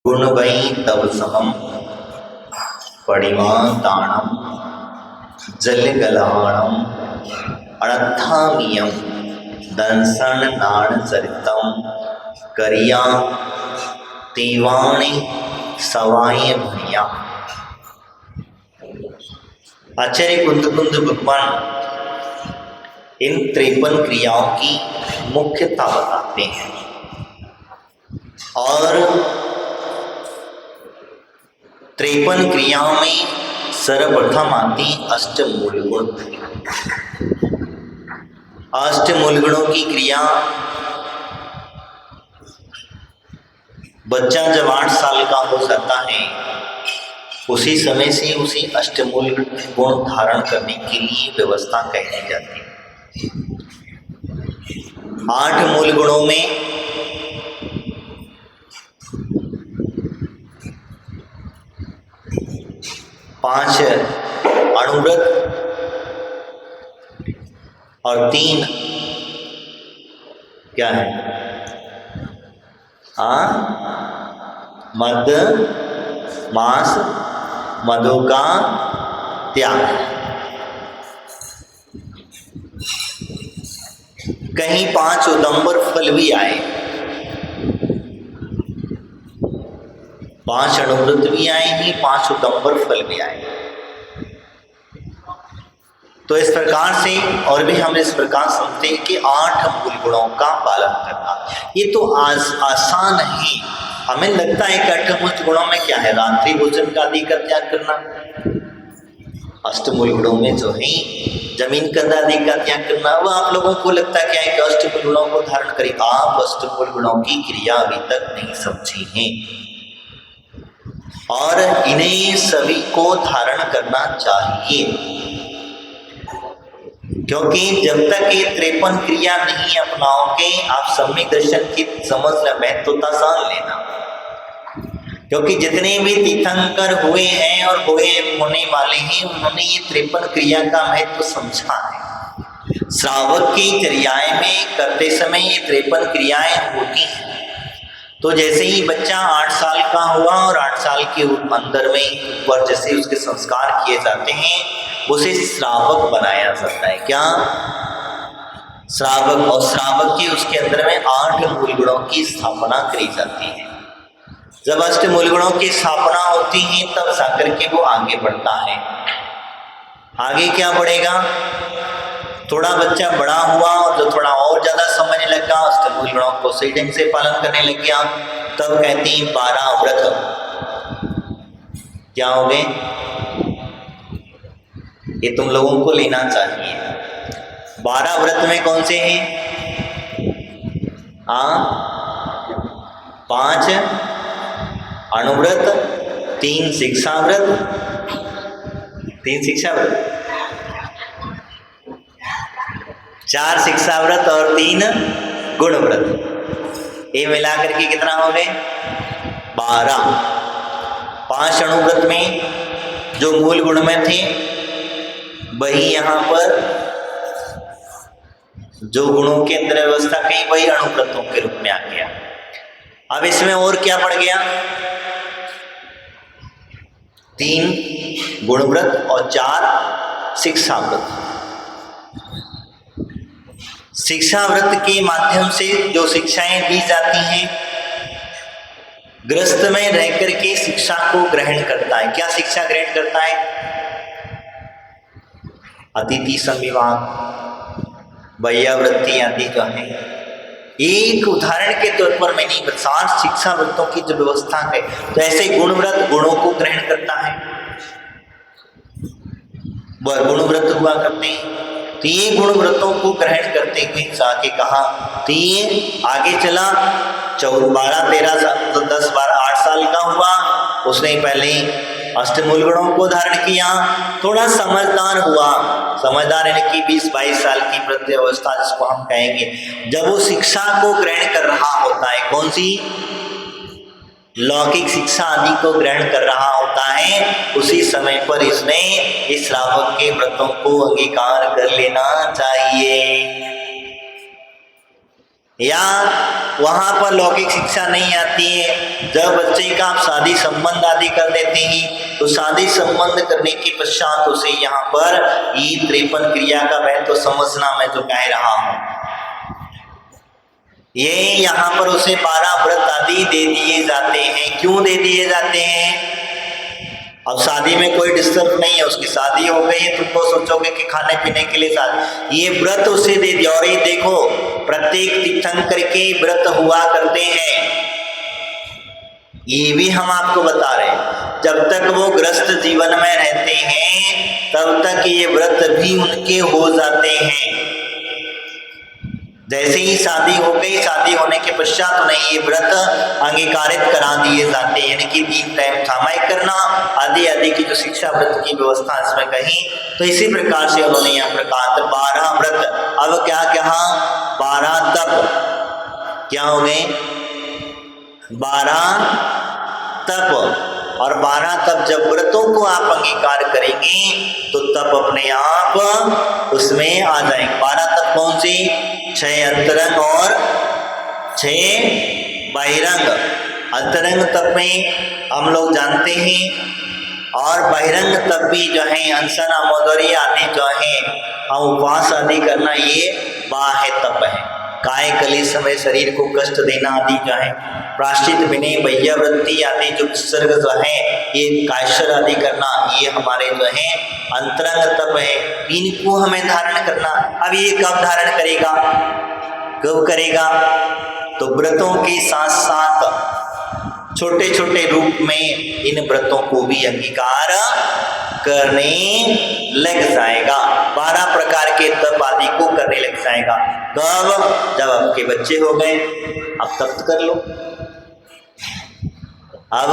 गुण वै तव समम पणिमा ताणम जलगलाणम अणत्थामियम दंसन नाण चरितम करिया तीवाणी सवाई भनिया। आचार्य कुंद भगवान इन 53 क्रियाओं की मुख्यता बताते हैं और 53 क्रियाओं में सर्वप्रथम आती अष्टमूल गुण। अष्टमूल गुणों की क्रिया बच्चा जब 8 साल का हो जाता है उसी समय से उसे अष्टमूल गुण धारण करने के लिए व्यवस्था कहनी जाती है। 8 मूल गुणों में 5 अणुव्रत और 3 क्या है? मद मांस मधु का त्याग। कहीं 5 उदंबर फल भी आए, 5 अणुव्रत भी आए हैं, 5 उदंबर फल भी आए। तो इस प्रकार से और भी हम इस प्रकार समझते हैं कि 8 मूल गुणों का पालन करना ये तो आसान है। हमें लगता है कि 8 मूल गुणों में क्या है, रात्रि भोजन का आदि का त्याग करना। अष्टमूल गुणों में जो है जमीन का आदि का त्याग करना, वह आप लोगों को लगता है क्या है कि अष्टमूल गुणों को धारण करें। आप अष्टमूल गुणों की क्रिया अभी तक नहीं समझे हैं और इन्हें सभी को धारण करना चाहिए, क्योंकि जब तक ये 53 क्रिया नहीं अपनाओगे आप सम्यक दर्शन की समझ महत्वता जान लेना। क्योंकि जितने भी तीर्थंकर हुए हैं और होने वाले हैं उन्होंने ये 53 क्रिया का महत्व समझा है। श्रावक की क्रियाएं में करते समय ये 53 क्रियाएं होती हैं। तो जैसे ही बच्चा 8 साल का हुआ और 8 साल के अंदर में ऊपर जैसे उसके संस्कार किए जाते हैं उसे श्रावक बनाया जाता है। क्या? श्रावक। और श्रावक की उसके अंदर में 8 मूल गुणों की स्थापना करी जाती है। जब 8 मूल गुणों की स्थापना होती है तब जाकर के वो आगे बढ़ता है। आगे क्या बढ़ेगा? थोड़ा बच्चा बड़ा हुआ और जो थोड़ा और ज्यादा समझने लगा, अष्टमूल गुणों को सही ढंग से पालन करने लग गया, तब कहती हैं 12 व्रत क्या हो गए? ये तुम लोगों को लेना चाहिए। 12 व्रत में कौन से हैं? 5 अणुव्रत, 3 शिक्षा व्रत, 3 शिक्षा व्रत, 4 शिक्षा व्रत और 3 गुण व्रत। ये मिलाकर के कितना हो गए? 12। 5 अणुव्रत में जो मूल गुण में थे वही यहाँ पर जो गुणों के अंदर व्यवस्था की वही अणुव्रतों के रूप में आ गया। अब इसमें और क्या बढ़ गया? 3 गुण व्रत और 4 शिक्षा व्रत। शिक्षा व्रत के माध्यम से जो शिक्षाएं दी जाती हैं, गृहस्थ में रह करके शिक्षा को ग्रहण करता है। क्या शिक्षा ग्रहण करता है? अतिथि संविवाद, वैयावृत्ति आदि जो है। एक उदाहरण के तौर पर मैंने 7 शिक्षा व्रतों की जो व्यवस्था है, तो ऐसे गुण व्रत गुणों को ग्रहण करता है, वह गुण व्रत हुआ करते हैं। तो ये गुण व्रतों को ग्रहण करते हुए जाके कहा, तो ये आगे चला 12 13 10 12 8 साल का हुआ, उसने पहले अष्टमूल गुणों को धारण किया, थोड़ा समझदार हुआ, समझदार यानी कि 20-22 साल की वृद्ध अवस्था जिसको हम कहेंगे, जब वो शिक्षा को ग्रहण कर रहा होता है, कौन सी? लौकिक शिक्षा आदि को ग्रहण कर रहा होता है, उसी समय पर इसने इस श्रावक के व्रतों को अंगीकार कर लेना चाहिए। या वहाँ पर लौकिक शिक्षा नहीं आती है। जब बच्चे का आप शादी संबंध आदि कर देते हैं तो शादी संबंध करने के पश्चात उसे यहाँ पर ये 53 क्रिया का महत्व समझना मैं जो कह रहा हूँ। ये यहाँ पर उसे 12 व्रत आदि दे दिए जाते हैं। क्यों दे दिए जाते हैं? अब शादी में कोई डिस्टर्ब नहीं है, उसकी शादी हो गई है, तुमको सोचोगे कि खाने पीने के लिए शादी, ये व्रत उसे दे दिया। और ये देखो प्रत्येक तीर्थंकर के व्रत हुआ करते हैं, ये भी हम आपको बता रहे हैं। जब तक वो ग्रस्त जीवन में रहते हैं तब तक ये व्रत भी उनके हो जाते हैं। जैसे ही शादी हो गई, शादी होने के पश्चात उन्हें ये व्रत अंगीकारित करा दिए जाते हैं, यानी कि 3 टाइम सामायिक करना आदि आदि की जो शिक्षा व्रत की व्यवस्था इसमें कही। तो इसी प्रकार से उन्होंने यहाँ पर कहा 12 व्रत। अब क्या कहा? 12 तप। क्या हो गए? 12 तप। और 12 तप जब व्रतों को आप अंगीकार करेंगे तो तप अपने आप उसमें आ जाएंगे। 12 तप कौन सी? 6 अंतरंग और 6 बहिरंग। अंतरंग तप में हम लोग जानते हैं, और बहिरंग तप भी जो है अनशन अमोदरी आदि जो है हम उपवास आदि करना, ये बाह्य तप है। काय कलेश में शरीर को कष्ट देना आदि जो है, प्राश्चित विनय वैयावृत्ति आदि जो उत्सर्ग जो है, ये कायशर आदि करना, ये हमारे जो है अंतरंग तप है। इनको हमें धारण करना। अब ये कब धारण करेगा? कब करेगा? तो व्रतों के साथ साथ छोटे छोटे रूप में इन व्रतों को भी अंगीकार करने लग जाएगा। 12 प्रकार के तप आदि को करने लग जाएगा। कब? जब आपके बच्चे हो गए, अब तप कर लो, अब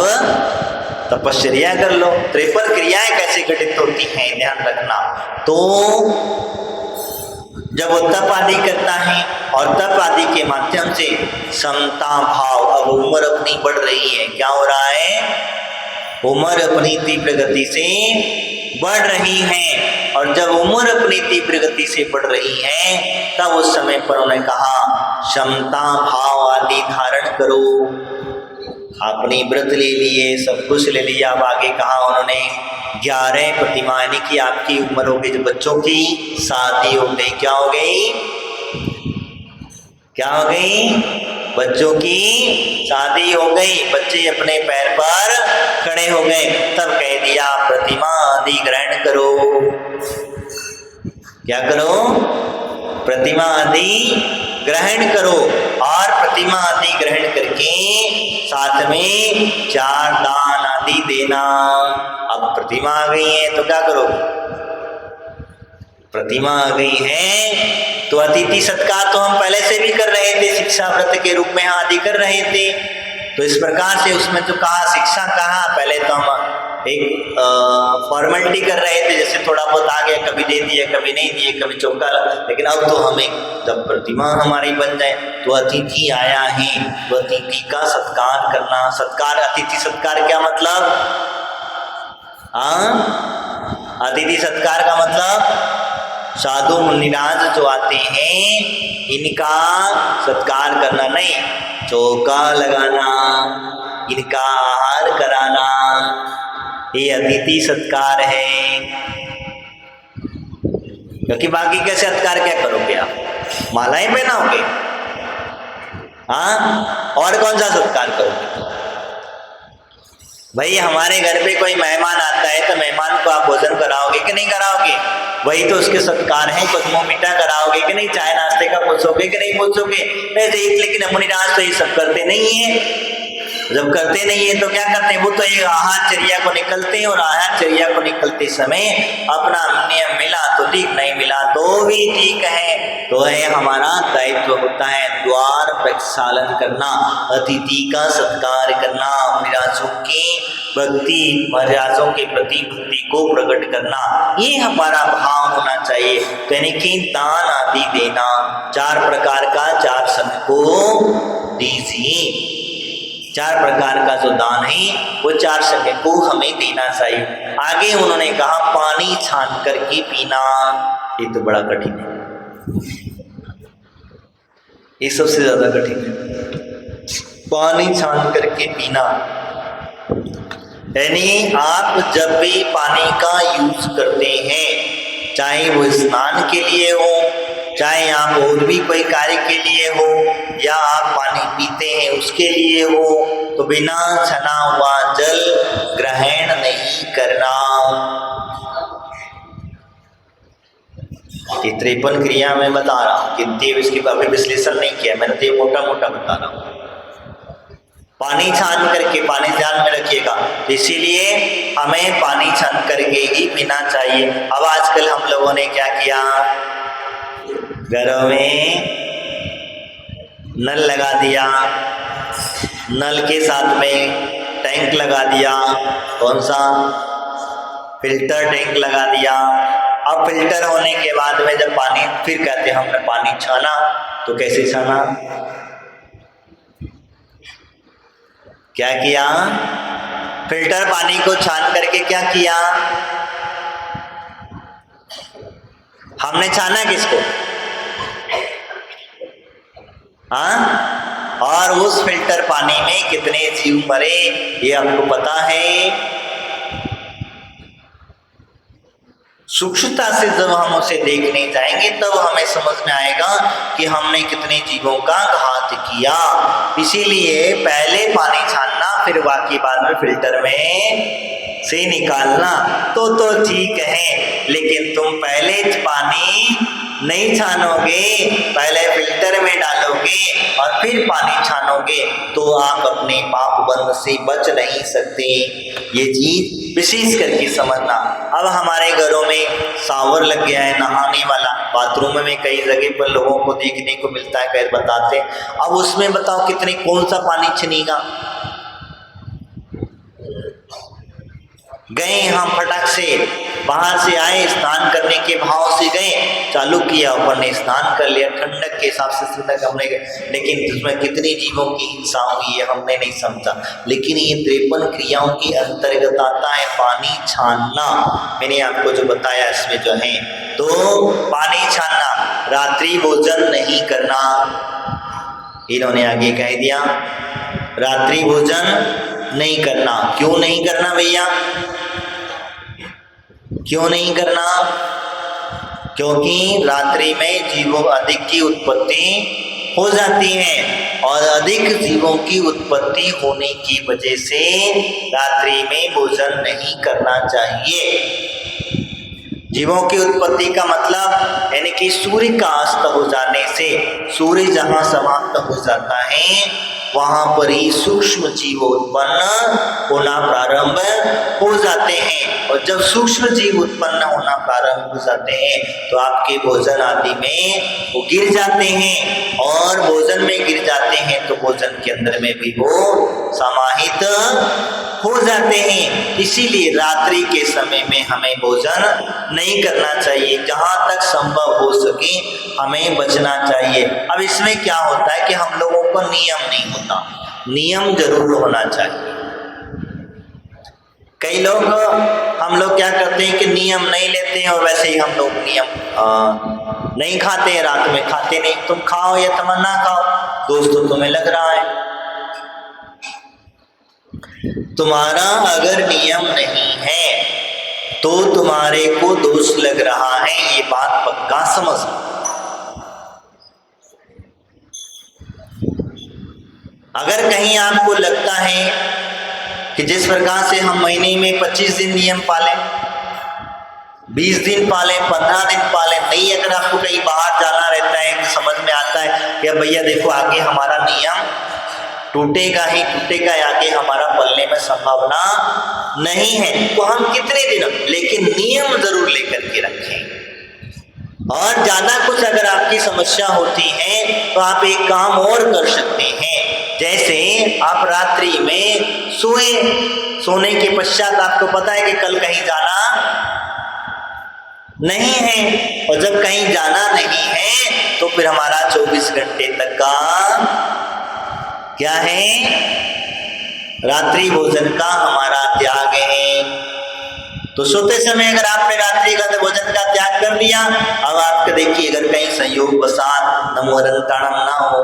तपश्चर्या कर लो। 53 क्रियाएं कैसे घटित होती हैं ध्यान रखना। तो जब वो तप आदि करता है और तप आदि के माध्यम से समता भाव, अब उम्र अपनी बढ़ रही है, क्या हो रहा है? उम्र अपनी तीव्र गति से बढ़ रही है। और जब उम्र अपनी तीव्र गति से बढ़ रही है तब उस समय पर उन्होंने कहा क्षमता भाव आदि धारण करो। अपनी व्रत ले लिए, सब कुछ ले लिया। अब आगे कहा उन्होंने 11 प्रतिमा, यानी कि आपकी उम्र हो गई, जो बच्चों की शादी हो गई। क्या हो गई? क्या हो गई? बच्चों की शादी हो गई, बच्चे अपने पैर पर खड़े हो गए। तब कह दिया प्रतिमा आदि ग्रहण करो। क्या करो? प्रतिमा आदि ग्रहण करो। और प्रतिमा आदि ग्रहण करके साथ में 4 दान आदि देना। अब प्रतिमा आ गई है तो क्या करो? प्रतिमा आ गई है तो अतिथि सत्कार तो हम पहले से भी कर रहे थे, शिक्षा व्रत के रूप में आदि कर रहे थे। तो इस प्रकार से उसमें जो कहा शिक्षा कहा, पहले तो हम एक फॉर्मेलिटी कर रहे थे, जैसे थोड़ा बहुत आ गया, कभी दे दिए कभी नहीं दिए, कभी चौका लगा। लेकिन अब तो हमें जब प्रतिमा हमारी बन जाए तो अतिथि आया है तो अतिथि का सत्कार करना। सत्कार, अतिथि सत्कार क्या मतलब? अतिथि सत्कार का मतलब साधु मुनिराज जो आते हैं इनका सत्कार करना नहीं, चौका लगाना, इनका आहार कराना, ये अतिथि सत्कार है। क्योंकि बाकी के सत्कार क्या करोगे आप? मालाएं पहनाओगे? हाँ, और कौन सा सत्कार करोगे? भाई हमारे घर पे कोई मेहमान आता है तो मेहमान को आप भोजन कराओगे कि नहीं कराओगे? वही तो उसके सत्कार हैं। कुछ मुँह मीठा कराओगे कि नहीं? चाय नाश्ते का पूछोगे कि नहीं पूछोगे? लेकिन मुनिराज तो ये सब करते नहीं है। जब करते नहीं है तो क्या करते हैं? वो तो एक आहारचर्या को निकलते हैं, और आहारचर्या को निकलते समय अपना नियम मिला तो ठीक, नहीं मिला तो भी ठीक है। तो है हमारा दायित्व होता है द्वार प्रक्षालन करना, अतिथि का सत्कार करना, मुनिराजों की भक्ति, महाराजों के प्रति भक्ति को प्रकट करना, ये हमारा भाव होना चाहिए। तो यानी कि दान आदि देना, 4 प्रकार का 4 समय को दीजिए। 4 प्रकार का जो दान है वो 4 समय को हमें देना चाहिए। आगे उन्होंने कहा पानी छान करके पीना, ये तो बड़ा कठिन है। ये सबसे ज्यादा कठिन है। पानी छान करके पीना, यानी आप जब भी पानी का यूज करते हैं, चाहे वो स्नान के लिए हो, चाहे आप और भी कोई कार्य के लिए हो, या आप पानी पीते हैं उसके लिए हो, तो बिना छना हुआ जल ग्रहण नहीं करना। ये 53 क्रिया मैं बता रहा हूँ, गिनती इसकी अभी विश्लेषण नहीं किया मैंने, तो ये मोटा मोटा बता रहा हूँ। पानी छान करके, पानी ध्यान में रखिएगा, तो इसीलिए हमें पानी छान करके ही पीना चाहिए। अब आजकल हम लोगों ने क्या किया, घरों में नल लगा दिया, नल के साथ में टैंक लगा दिया, कौन सा, फिल्टर टैंक लगा दिया। अब फिल्टर होने के बाद में जब पानी, फिर कहते हैं हमने पानी छाना, तो कैसे छाना, क्या किया, फिल्टर पानी को छान करके क्या किया, हमने छाना किसको, हाँ, और उस फिल्टर पानी में कितने जीव मरे ये आपको पता है। सूक्ष्मता से जब हम उसे देखने जाएंगे तब हमें समझ में आएगा कि हमने कितने जीवों का घात किया। इसीलिए पहले पानी छानना, फिर बाकी बाद में फिल्टर में से निकालना तो ठीक है, लेकिन तुम पहले पानी नहीं छानोगे, पहले फिल्टर में डालोगे और फिर पानी छानोगे, तो आप अपने पाप बंध से बच नहीं सकते। ये चीज विशेष करके समझना। अब हमारे घरों में शावर लग गया है, नहाने वाला, बाथरूम में कई जगह पर लोगों को देखने को मिलता है, खैर बताते। अब उसमें बताओ कितने, कौन सा पानी छनेगा, गए हम फटाक से, बाहर से आए, स्नान करने के भाव से गए, चालू किया, ऊपर ने स्नान कर लिया, ठंडक के हिसाब से ठंडक हमने, लेकिन उसमें कितने जीवों की हिंसा हुई है हमने नहीं समझा। लेकिन ये 53 क्रियाओं के अंतर्गत आता है पानी छानना। मैंने आपको जो बताया इसमें जो है, तो पानी छानना, रात्रि भोजन नहीं करना, इन्होंने आगे कह दिया, रात्रि भोजन नहीं करना। क्यों नहीं करना भैया, क्यों नहीं करना, क्योंकि रात्रि में जीवों अधिक की उत्पत्ति हो जाती है, और अधिक जीवों की उत्पत्ति होने की वजह से रात्रि में भोजन नहीं करना चाहिए। जीवों की उत्पत्ति का मतलब यानी कि सूर्य का अस्त हो जाने से, सूर्य जहाँ समाप्त हो जाता है वहां पर ही सूक्ष्म जीव उत्पन्न होना प्रारंभ हो जाते हैं, और जब सूक्ष्म जीव उत्पन्न होना प्रारंभ हो जाते हैं तो आपके भोजन आदि में वो गिर जाते हैं, और भोजन में गिर जाते हैं तो भोजन के अंदर में भी वो समाहित हो जाते हैं। इसीलिए रात्रि के समय में हमें भोजन नहीं करना चाहिए, जहाँ तक संभव हो सके हमें बचना चाहिए। अब इसमें क्या होता है कि हम लोगों को नियम नहीं होता, नियम जरूर होना चाहिए। कई लोग, हम लोग क्या करते हैं कि नियम नहीं लेते हैं, और वैसे ही हम लोग नियम नहीं खाते हैं, रात में खाते नहीं, तुम खाओ या तुम ना खाओ, दोस्तों तुम्हें लग रहा है। तुम्हारा अगर नियम नहीं है तो तुम्हारे को दोष लग रहा है, ये बात पक्का समझ। अगर कहीं आपको लगता है कि जिस प्रकार से हम महीने में 25 दिन नियम पालें, 20 दिन पालें, 15 दिन पालें, नहीं, अगर आपको कहीं बाहर जाना रहता है तो समझ में आता है कि भैया देखो आगे हमारा नियम टूटेगा ही टूटेगा, आगे हमारा पलने में संभावना नहीं है, तो हम कितने दिन, लेकिन नियम जरूर लेकर के रखें। और ज्यादा कुछ अगर आपकी समस्या होती है तो आप एक काम और कर सकते हैं, जैसे आप रात्रि में सोने के पश्चात आपको पता है कि कल कहीं जाना नहीं है, और जब कहीं जाना नहीं है तो फिर हमारा 24 घंटे तक का क्या है, रात्रि भोजन का हमारा त्याग है। तो सोते समय अगर आपने रात्रि का भोजन का त्याग कर दिया, अब आपका देखिए अगर कहीं संयोग वसात नमोरंताणम ना हो,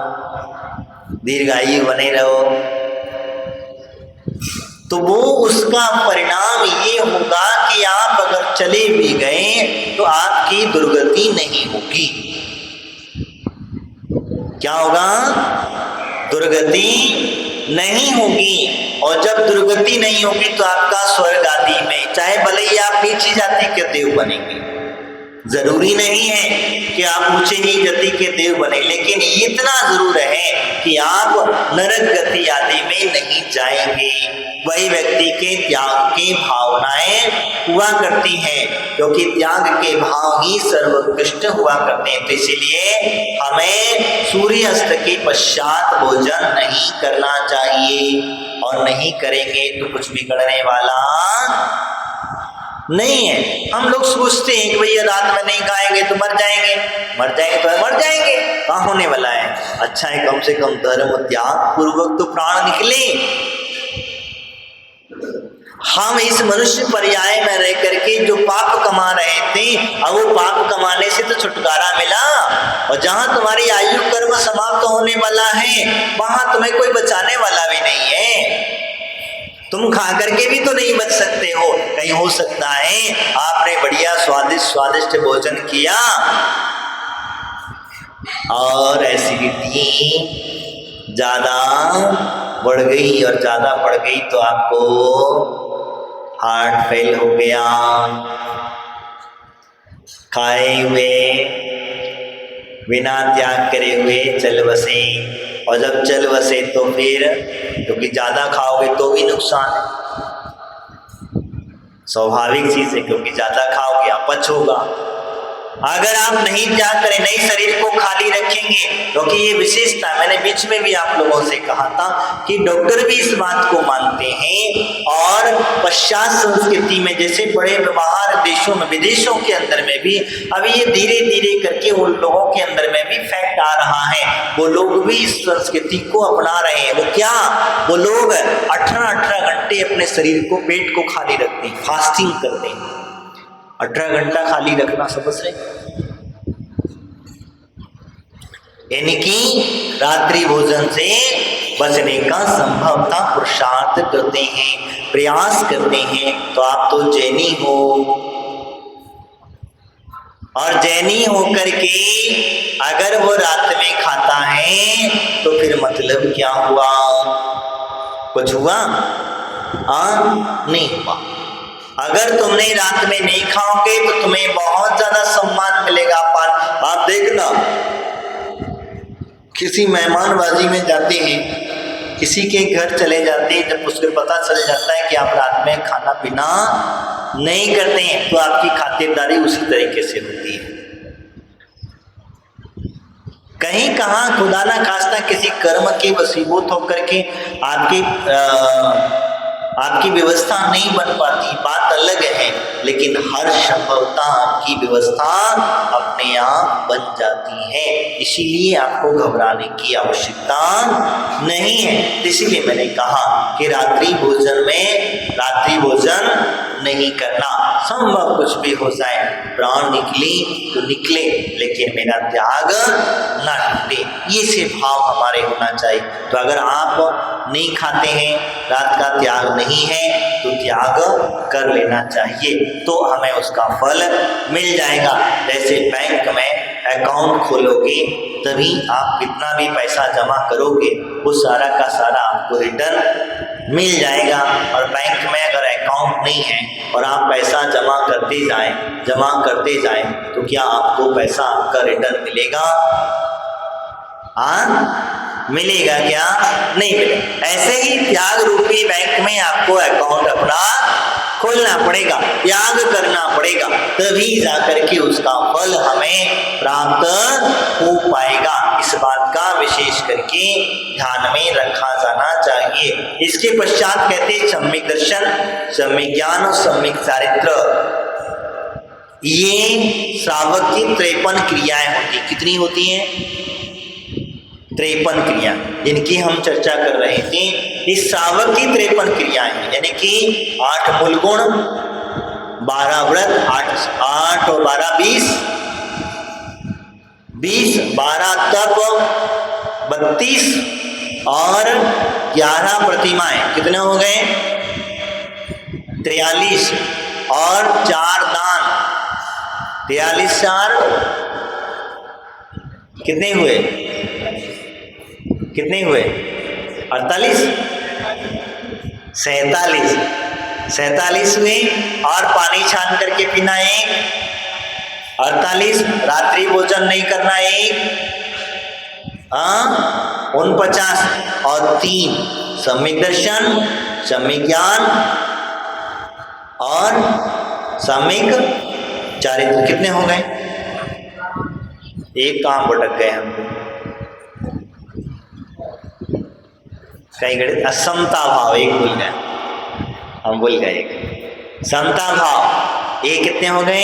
दीर्घायु बने रहो, तो वो उसका परिणाम ये होगा कि आप अगर चले भी गए तो आपकी दुर्गति नहीं होगी। क्या होगा? दुर्गति नहीं होगी। और जब दुर्गति नहीं होगी तो आपका स्वर्ग आदि में, चाहे भले ही आप नीची जाति के देव बनेंगे, जरूरी नहीं है कि आप ऊंचे ही गति के देव बने, लेकिन इतना जरूर है कि आप नरक गति आदि में नहीं जाएंगे। वही व्यक्ति के त्याग की भावनाएं हुआ करती हैं, क्योंकि त्याग के भाव ही सर्वोत्कृष्ट हुआ करते हैं। तो इसीलिए हमें सूर्यास्त के पश्चात भोजन नहीं करना चाहिए, और नहीं करेंगे तो कुछ बिगड़ने वाला नहीं है। हम लोग सोचते हैं कि भैया रात में नहीं खाएंगे तो मर जाएंगे, मर जाएंगे तो मर जाएंगे, कहाँ होने वाला है? अच्छा है कम से कम धर्म त्याग पूर्वक तो प्राण निकले। हम इस मनुष्य पर्याय में रह करके जो पाप कमा रहे थे, अब वो पाप कमाने से तो छुटकारा मिला, और जहां तुम्हारी आयु कर्म समाप्त होने वाला है वहां तुम्हें कोई बचाने वाला भी नहीं है। तुम खा करके भी तो नहीं बच सकते हो। कहीं हो सकता है आपने बढ़िया स्वादिष्ट भोजन किया और एसिडिटी ज्यादा बढ़ गई, और ज्यादा बढ़ गई तो आपको हार्ट फेल हो गया। खाए हुए बिना त्याग करे हुए चल बसे, और जब चल बसे तो फिर क्योंकि ज्यादा खाओगे तो भी नुकसान है, स्वाभाविक चीज है, क्योंकि ज्यादा खाओगे अपच होगा। अगर आप नहीं त्याग करें, नहीं शरीर को खाली रखेंगे, क्योंकि ये विशेषता मैंने बीच में भी आप लोगों से कहा था कि डॉक्टर भी इस बात को मानते हैं, और पश्चात संस्कृति में जैसे बड़े बाहर देशों में, विदेशों के अंदर में भी अभी ये धीरे धीरे करके उन लोगों के अंदर में भी फैक्ट आ रहा है, वो लोग भी इस संस्कृति को अपना रहे हैं। वो क्या? वो लोग 18 घंटे अपने शरीर को, पेट को खाली रखते हैं, फास्टिंग करते हैं। 18 घंटा खाली रखना समझ रहे, यानी कि रात्रि भोजन से बचने का संभवता पुरुषार्थ करते हैं, प्रयास करते हैं। तो आप तो जैनी हो, और जैनी होकर के अगर वो रात में खाता है तो फिर मतलब क्या हुआ? कुछ हुआ? नहीं हुआ। अगर तुमने रात में नहीं खाओगे तो तुम्हें बहुत ज्यादा सम्मान मिलेगा। आप देखना, किसी मेहमानबाजी में जाते हैं, किसी के घर चले जाते हैं, जब उसको पता चल जाता है कि आप रात में खाना पीना नहीं करते हैं, तो आपकी खातिरदारी उसी तरीके से होती है। कहीं कहाँ खुदा ना खास्ता किसी कर्म के वसीबूत होकर के आपकी व्यवस्था नहीं बन पाती, बात अलग है, लेकिन हर संभवता आपकी व्यवस्था अपने आप बन जाती है। इसीलिए आपको घबराने की आवश्यकता नहीं है। इसीलिए मैंने कहा कि रात्रि भोजन नहीं करना। संभव कुछ भी हो जाए, प्राण निकले तो निकले, लेकिन मेरा त्याग ना टूटे, ये से भाव हमारे होना चाहिए। तो अगर आप नहीं खाते हैं, रात का त्याग नहीं है, तो त्याग कर लेना चाहिए, तो हमें उसका फल मिल जाएगा। जैसे बैंक में अकाउंट खोलोगे तभी आप कितना भी पैसा जमा करोगे वो सारा का सारा आपको रिटर्न मिल जाएगा। और बैंक में अगर अकाउंट नहीं है और आप पैसा जमा करते जाएं तो क्या आपको पैसा आपका रिटर्न मिलेगा? मिलेगा क्या? नहीं मिलेगा। ऐसे ही त्याग रूपी बैंक में आपको अकाउंट अपना खोलना पड़ेगा, त्याग करना पड़ेगा, तभी जाकर के उसका फल हमें प्राप्त हो पाएगा। इस बात का विशेष करके ध्यान में रखा जाना चाहिए। इसके पश्चात कहते सम्यक दर्शन, सम्यक ज्ञान और सम्यक चारित्र। ये श्रावक की 53 क्रियाएं होती। कितनी होती हैं? 53 क्रिया, जिनकी हम चर्चा कर रहे थे। इस श्रावक की 53 क्रियाएं हैं, यानी कि 8 मूल गुण, 12 व्रत, 8 और 12 20, 12 तप, 32 और 11 प्रतिमाएं, कितने हो गए? 43 और 4 दान, 43 4 कितने हुए? 48 47 हुए। और पानी छान करके पीना 1, 48, रात्रि भोजन नहीं करना 1, 49 और 3 सम्यक दर्शन, सम्यक ज्ञान और सम्यक चारित्र। कितने हो गए? एक काम भटक गए हम, कहीं गए असमता भाव, एक भूल गए हम, भूल गए एक समता भाव। ये कितने हो गए?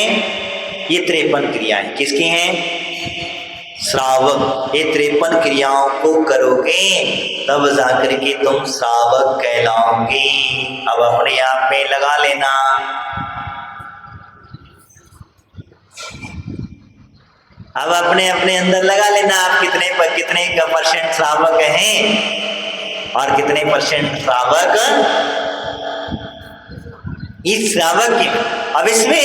ये 53 क्रियाएं किसकी हैं? श्रावक। ये 53 क्रियाओं को करोगे तब जाकर के तुम श्रावक कहलाओगे। अब अपने आप में लगा लेना। अब अपने अपने अंदर लगा लेना, आप कितने परसेंट श्रावक हैं और कितने परसेंट श्रावक इस श्रावक की। अब इसमें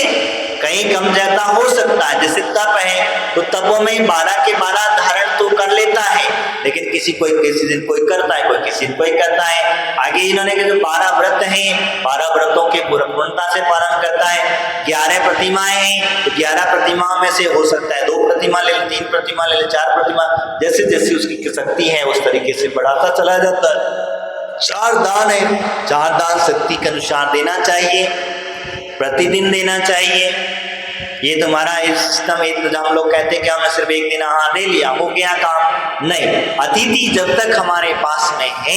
कहीं कम ज्यादा हो सकता है, जैसे तप है तो तपों में 12 के 12 धारण तो कर लेता है, लेकिन किसी दिन कोई करता है, किसी दिन कोई करता है। आगे इन्होंने कहा जो 12 व्रत हैं, 12 व्रतों के पूर्णता से पालन करता है। 11 प्रतिमाएं हैं तो 11 प्रतिमाओं में से हो सकता है 2 प्रतिमा ले ले, 3 प्रतिमा ले ले, 4 प्रतिमा, जैसे जैसे उसकी शक्ति है उस तरीके से बढ़ाता चला जाता है। 4 दान है, 4 दान शक्ति के अनुसार देना चाहिए, प्रतिदिन देना चाहिए। ये तुम्हारा सिस्टम हम लोग कहते हैं कि हमने सिर्फ एक दिन आहार ले लिया हो गया काम, नहीं। अतिथि जब तक हमारे पास में है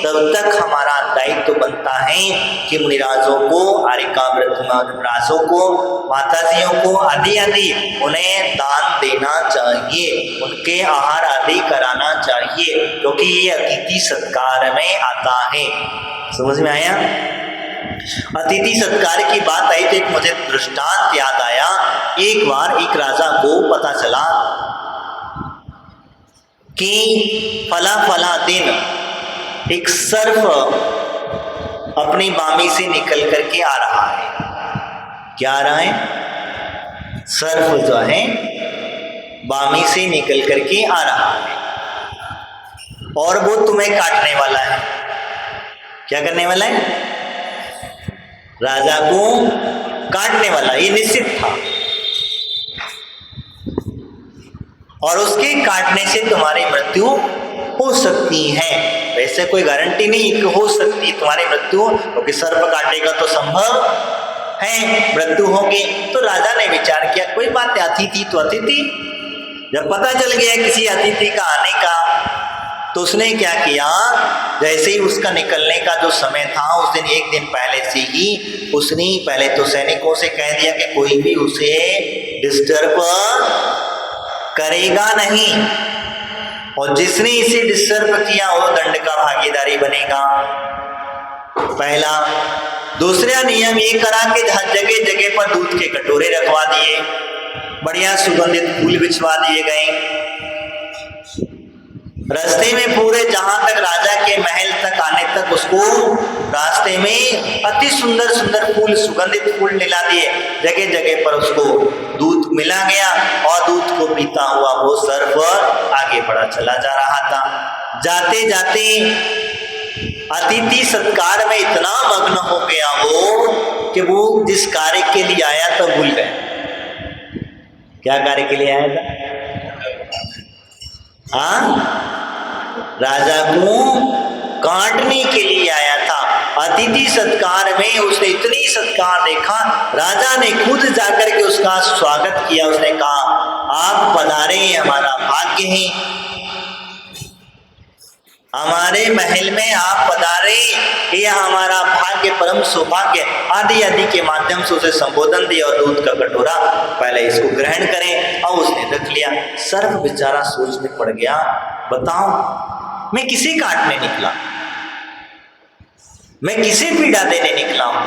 तब तक हमारा दायित्व बनता है कि मुनिराजों को, आर्यकाव्राजों को, माताजियों को आदि उन्हें दान देना चाहिए, उनके आहार आदि कराना चाहिए, क्योंकि ये अतिथि सत्कार में आता है। समझ में आया? अतिथि सत्कार की बात आई तो एक मुझे दृष्टांत याद आया। एक बार एक राजा को पता चला कि फला दिन एक सर्प अपनी बामी से निकल करके आ रहा है। क्या आ रहा है? सर्प जो है बामी से निकल करके आ रहा है और वो तुम्हें काटने वाला है। क्या करने वाला है? राजा को काटने वाला, ये निश्चित था। और उसके काटने से तुम्हारी मृत्यु हो सकती है। वैसे कोई गारंटी नहीं कि हो सकती है तुम्हारी मृत्यु, क्योंकि सर्प काटेगा तो संभव है मृत्यु होगी। तो राजा ने विचार किया कोई बात नहीं, अतिथि तो अतिथि। जब पता चल गया किसी अतिथि का आने का, तो उसने क्या किया, जैसे ही उसका निकलने का जो समय था उस दिन एक दिन पहले से ही उसने पहले तो सैनिकों से कह दिया कि कोई भी उसे डिस्टर्ब करेगा नहीं, और जिसने इसे डिस्टर्ब किया वो दंड का भागीदारी बनेगा। पहला। दूसरा नियम ये करा कि जगह जगह पर दूध के कटोरे रखवा दिए, बढ़िया सुगंधित फूल बिछवा दिए गए। रास्ते में पूरे जहां तक राजा के महल तक आने तक उसको रास्ते में अति सुंदर सुंदर फूल, सुगंधित फूल मिला दिए। जगह जगह पर उसको दूध मिला गया और दूध को पीता हुआ वो सर्प आगे बढ़ा चला जा रहा था। जाते जाते अतिथि सत्कार में इतना मग्न हो गया वो कि वो जिस कार्य के लिए आया था भूल गया। क्या कार्य के लिए आया था? राजा को काटने के लिए आया था। अतिथि सत्कार में उसने इतनी सत्कार देखा, राजा ने खुद जाकर के उसका स्वागत किया। उसने कहा आप पधारे, हमारा भाग्य है, हमारे महल में आप पधारे, यह हमारा भाग्य, परम सौभाग्य आदि आदि के माध्यम से उसे संबोधन दिया और दूध का कटोरा पहले इसको ग्रहण करें, और उसने रख लिया। सर्प बेचारा सोच में पड़ गया, बताओ मैं किसे काटने निकला, मैं किसे पीड़ा देने निकला हूं?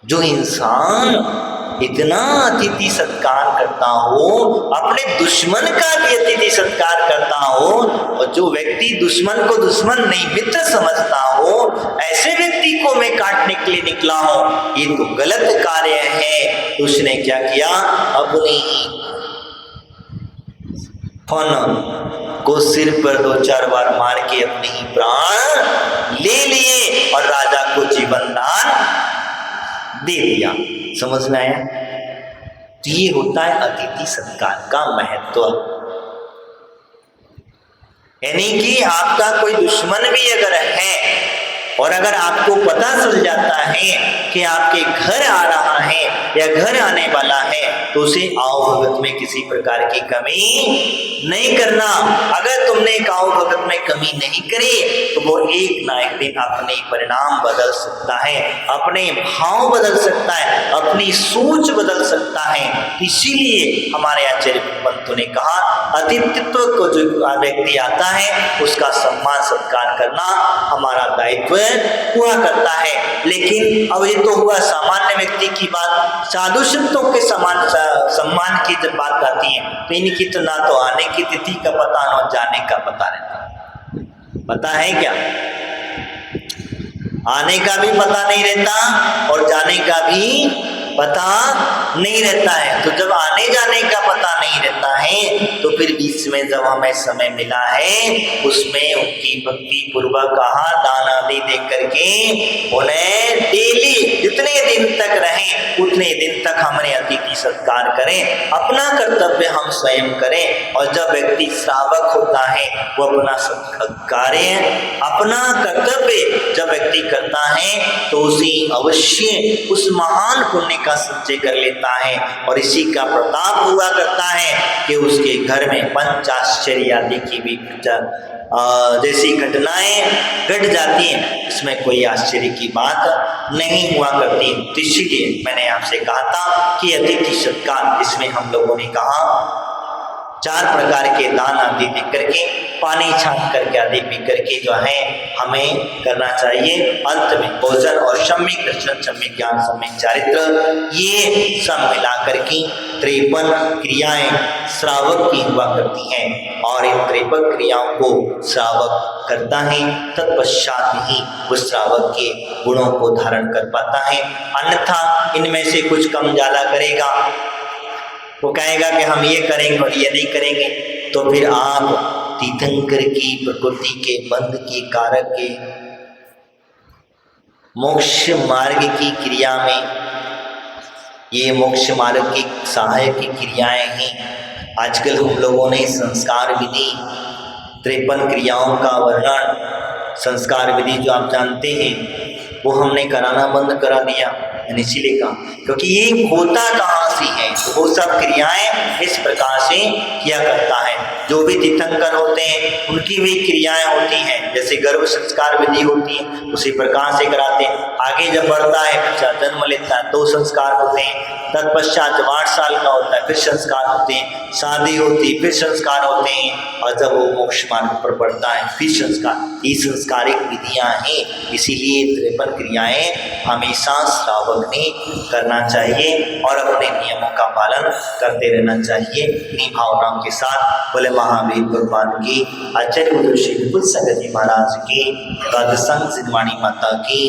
जो इंसान इतना अतिथि सत्कार करता हो, अपने दुश्मन का भी अतिथि सत्कार करता हो, और जो व्यक्ति दुश्मन को दुश्मन नहीं मित्र समझता हो, ऐसे व्यक्ति को मैं काटने के लिए निकला हूं, ये तो गलत कार्य है। तो उसने क्या किया, अपने ही फन को सिर पर 2-4 बार मार के अपने ही प्राण ले लिए और राजा को जीवन दान दे दिया। समझ में आया? तो ये होता है अतिथि सत्कार का महत्व। यानी कि आपका कोई दुश्मन भी अगर है और अगर आपको पता चल जाता है कि आपके घर आ रहा है या घर आने वाला है, तो उसे आओ भगत में किसी प्रकार की कमी नहीं करना। अगर तुमने आओ भगत में कमी नहीं करी तो वो एक ना एक दिन अपने परिणाम बदल सकता है, अपने भाव बदल सकता है, अपनी सोच बदल सकता है। इसीलिए हमारे आचार्य पंतों ने कहा, अतिथित्व को जो व्यक्ति आता है उसका सम्मान सत्कार करना हमारा दायित्व हुआ करता है। लेकिन अब ये तो हुआ सामान्य व्यक्ति की बात, साधु संतों के सम्मान की जब बात आती है तो इनकी तो ना तो आने की तिथि का पता ना जाने का पता रहता। पता है क्या? आने का भी पता नहीं रहता और जाने का भी पता नहीं रहता है। तो जब आने जाने का पता नहीं रहता है तो फिर बीच में जब हमें समय मिला है उसमें उनकी भक्ति पूर्वक कहा दान आदि दे करके उन्हें डेली जितने दिन तक रहें उतने दिन तक हमारे अतिथि सत्कार करें, अपना कर्तव्य हम स्वयं करें। और जब व्यक्ति श्रावक होता है वो अपना कार्य अपना कर्तव्य जब व्यक्ति करता है तो उसे अवश्य उस महान पुण्य का संचय कर लेता है। और इसी का प्रताप हुआ करता है कि उसके घर में पंचाश्चर्य आदि की भी जैसी घटनाएं घट जाती हैं, इसमें कोई आश्चर्य की बात नहीं हुआ करती। तो इसीलिए मैंने आपसे कहा था कि अतिथि सत्कार, इसमें हम लोगों ने कहा 4 प्रकार के दान आदि दे करके, पानी छान करके आदि पी करके जो है हमें करना चाहिए। अंत में भोजन और सम्यक दर्शन, सम्यक ज्ञान, सम्यक चारित्र, ये सब मिला करके 53 क्रियाएं श्रावक की हुआ करती हैं। और इन 53 क्रियाओं को श्रावक करता है, तत्पश्चात ही उस श्रावक के गुणों को धारण कर पाता है। अन्यथा इनमें से कुछ कम ज्यादा करेगा, वो कहेगा कि हम ये करेंगे और ये नहीं करेंगे, तो फिर आप तीर्थंकर की प्रकृति के बंध के कारक के मोक्ष मार्ग की क्रिया में, ये मोक्ष मार्ग की सहायक की क्रियाएं हैं। आजकल हम लोगों ने संस्कार विधि 53 क्रियाओं का वर्णन, संस्कार विधि जो आप जानते हैं वो हमने कराना बंद करा दिया। इसीलिए कहा क्योंकि ये होता कहाँ से है, तो वो सब क्रियाएं इस प्रकार से किया करता है। जो भी तीर्थंकर होते हैं उनकी भी क्रियाएं होती हैं, जैसे गर्भ संस्कार विधि होती है उसी प्रकार से कराते हैं। आगे जब बढ़ता है बच्चा जन्म लेता है तो संस्कार होते हैं, तत्पश्चात जब 8 साल का होता है फिर संस्कार होते हैं, शादी होती है फिर संस्कार होते हैं, और जब वो मोक्ष मार्ग पर बढ़ता है फिर संस्कार। ये संस्कारिक विधियां हैं, इसीलिए 53 क्रियाएं हमेशा श्रावक ने करना चाहिए और अपने नियमों का पालन करते रहना चाहिए। इन्हीं भावनाओं के साथ बोले महावीर भगवान की, आचार्य गुरु श्री विपुल संगत जी महाराज की, राजस्थान सिद्धवाणी माता की।